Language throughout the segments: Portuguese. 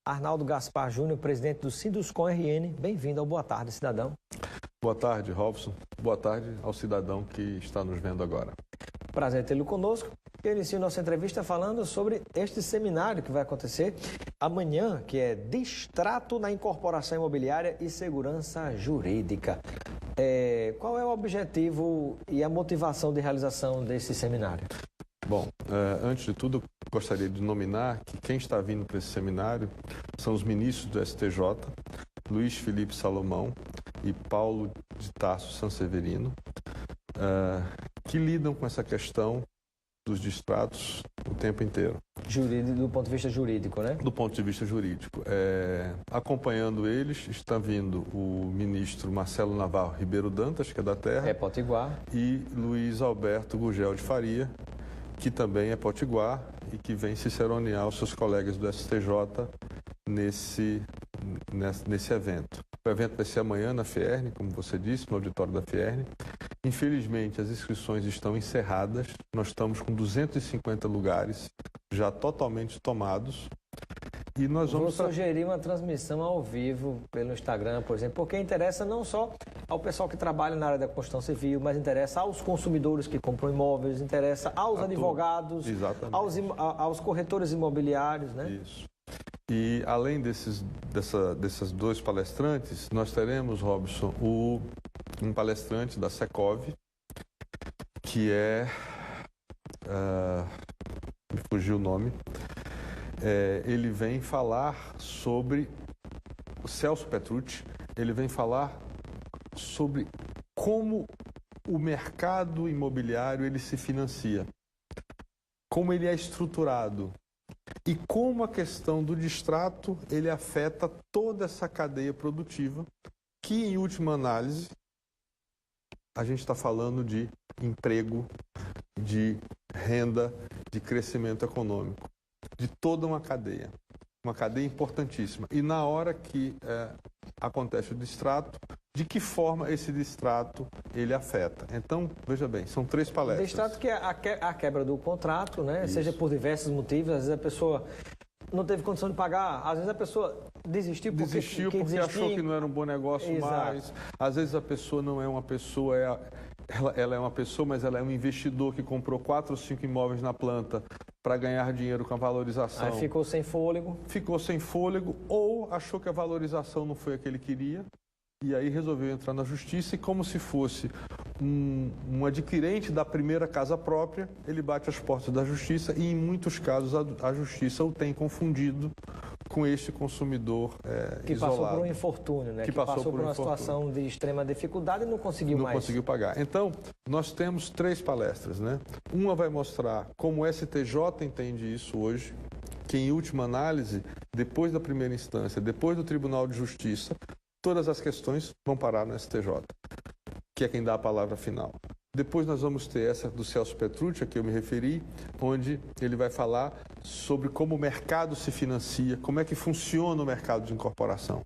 Arnaldo Gaspar Júnior, presidente do Sinduscom RN. Bem-vindo ao Boa Tarde, cidadão. Boa tarde, Robson. Boa tarde ao cidadão que está nos vendo agora. Prazer tê-lo conosco. Eu inicio nossa entrevista falando sobre este seminário que vai acontecer amanhã, que é Distrato na Incorporação Imobiliária e Segurança Jurídica. Qual é o objetivo e a motivação de realização desse seminário? Bom, antes de tudo, eu gostaria de nominar que quem está vindo para esse seminário são os ministros do STJ, Luiz Felipe Salomão e Paulo de Tarso Sanseverino, que lidam com essa questão dos distratos o tempo inteiro. Do ponto de vista jurídico, né? Do ponto de vista jurídico. Acompanhando eles, está vindo o ministro Marcelo Navarro Ribeiro Dantas, que é da Terra. É Potiguar. E Luiz Alberto Gugel de Faria, que também é potiguar e que vem ciceronear os seus colegas do STJ nesse evento. O evento vai ser amanhã na FIERN, como você disse, no auditório da FIERN. Infelizmente, as inscrições estão encerradas. Nós estamos com 250 lugares já totalmente tomados. E nós vamos sugerir uma transmissão ao vivo pelo Instagram, por exemplo, porque interessa não só ao pessoal que trabalha na área da construção civil, mas interessa aos consumidores que compram imóveis, interessa aos advogados, aos corretores imobiliários, né? Isso. E além desses dois palestrantes, nós teremos, Robson, um palestrante da Secov, que me fugiu o nome. Ele vem falar sobre o Celso Petrucci, ele vem falar sobre como o mercado imobiliário ele se financia, como ele é estruturado e como a questão do distrato ele afeta toda essa cadeia produtiva que, em última análise, a gente está falando de emprego, de renda, de crescimento econômico, de toda uma cadeia importantíssima. E na hora que acontece o distrato, de que forma esse distrato ele afeta? Então, veja bem, são 3 palestras. O distrato que é a quebra do contrato, né? Isso. Seja por diversos motivos, às vezes a pessoa não teve condição de pagar, às vezes a pessoa desistiu porque achou que não era um bom negócio. Exato. Mais. Às vezes a pessoa não é uma pessoa, ela é uma pessoa, mas ela é um investidor que comprou 4 ou 5 imóveis na planta para ganhar dinheiro com a valorização. Aí ficou sem fôlego. Ficou sem fôlego ou achou que a valorização não foi a que ele queria e aí resolveu entrar na justiça e, como se fosse um adquirente da primeira casa própria, ele bate as portas da justiça e, em muitos casos, a justiça o tem confundido com este consumidor que isolado. Passou por um infortúnio, né? Que passou por uma situação de extrema dificuldade e não conseguiu mais. Não conseguiu pagar. Então, nós temos 3 palestras, né? Uma vai mostrar como o STJ entende isso hoje, que, em última análise, depois da primeira instância, depois do Tribunal de Justiça, todas as questões vão parar no STJ, que é quem dá a palavra final. Depois nós vamos ter essa do Celso Petrucci, a que eu me referi, onde ele vai falar sobre como o mercado se financia, como é que funciona o mercado de incorporação.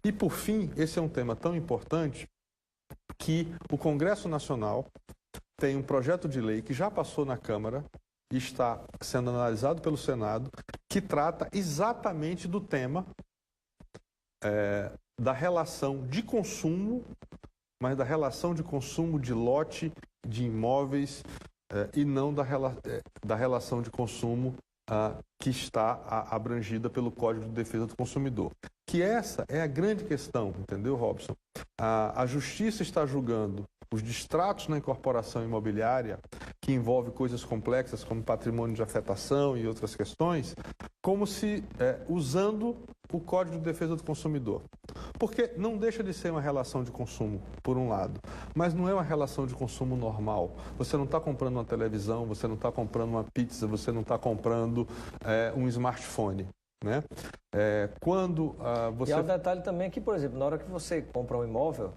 E, por fim, esse é um tema tão importante que o Congresso Nacional tem um projeto de lei que já passou na Câmara e está sendo analisado pelo Senado, que trata exatamente do tema da relação de consumo, mas da relação de consumo de lote de imóveis e não da relação de consumo que está abrangida pelo Código de Defesa do Consumidor. Que essa é a grande questão, entendeu, Robson? A Justiça está julgando os distratos na incorporação imobiliária, que envolve coisas complexas como patrimônio de afetação e outras questões, como se usando o Código de Defesa do Consumidor. Porque não deixa de ser uma relação de consumo, por um lado, mas não é uma relação de consumo normal. Você não está comprando uma televisão, você não está comprando uma pizza, você não está comprando um smartphone, né? E há um detalhe também que, por exemplo, na hora que você compra um imóvel,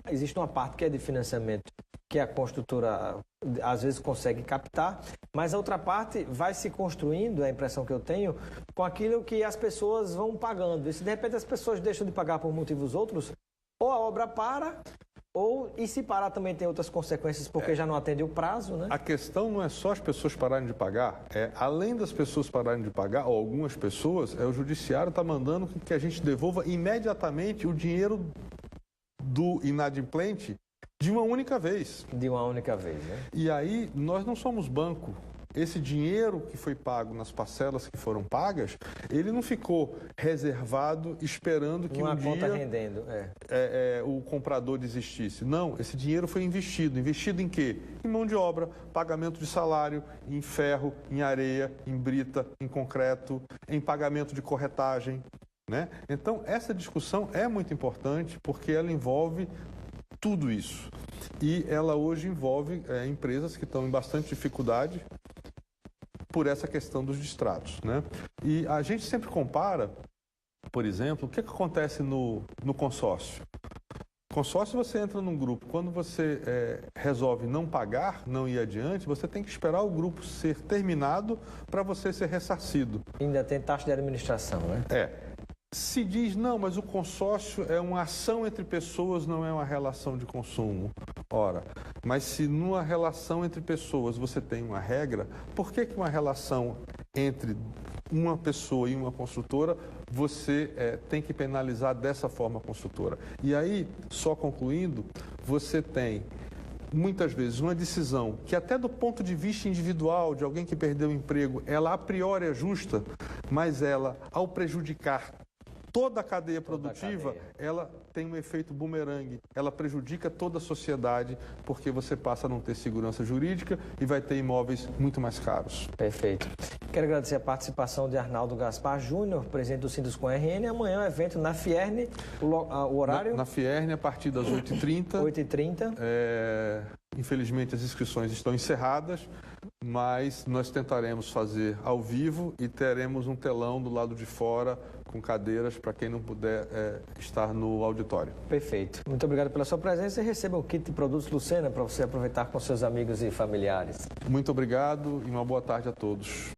existe uma parte que é de financiamento, que a construtora às vezes consegue captar, mas a outra parte vai se construindo, é a impressão que eu tenho, com aquilo que as pessoas vão pagando. E se de repente as pessoas deixam de pagar por motivos outros, ou a obra para, E se parar também tem outras consequências, porque já não atende o prazo, né? A questão não é só as pessoas pararem de pagar, além das pessoas pararem de pagar, ou algumas pessoas, o judiciário está mandando que a gente devolva imediatamente o dinheiro do inadimplente de uma única vez. De uma única vez, né? E aí, nós não somos banco. Esse dinheiro que foi pago nas parcelas que foram pagas, ele não ficou reservado esperando que uma um conta dia rendendo, o comprador desistisse. Não, esse dinheiro foi investido. Investido em quê? Em mão de obra, pagamento de salário, em ferro, em areia, em brita, em concreto, em pagamento de corretagem, né? Então, essa discussão é muito importante porque ela envolve tudo isso. E ela hoje envolve empresas que estão em bastante dificuldade por essa questão dos distratos, né? E a gente sempre compara, por exemplo, o que acontece no consórcio. Consórcio, você entra num grupo, quando você resolve não pagar, não ir adiante, você tem que esperar o grupo ser terminado para você ser ressarcido. Ainda tem taxa de administração, né? Se diz, não, mas o consórcio é uma ação entre pessoas, não é uma relação de consumo. Ora, mas se numa relação entre pessoas você tem uma regra, por que uma relação entre uma pessoa e uma construtora você tem que penalizar dessa forma a construtora? E aí, só concluindo, você tem muitas vezes uma decisão que até do ponto de vista individual de alguém que perdeu o emprego, ela a priori é justa, mas ela, ao prejudicar toda a cadeia produtiva, ela tem um efeito bumerangue. Ela prejudica toda a sociedade, porque você passa a não ter segurança jurídica e vai ter imóveis muito mais caros. Perfeito. Quero agradecer a participação de Arnaldo Gaspar Júnior, presidente do Sinduscom RN. Amanhã o evento na Fierne, o horário? Na Fierne, a partir das 8h30. 8h30. Infelizmente, as inscrições estão encerradas, mas nós tentaremos fazer ao vivo e teremos um telão do lado de fora com cadeiras para quem não puder estar no auditório. Perfeito. Muito obrigado pela sua presença e receba o kit de produtos Lucena para você aproveitar com seus amigos e familiares. Muito obrigado e uma boa tarde a todos.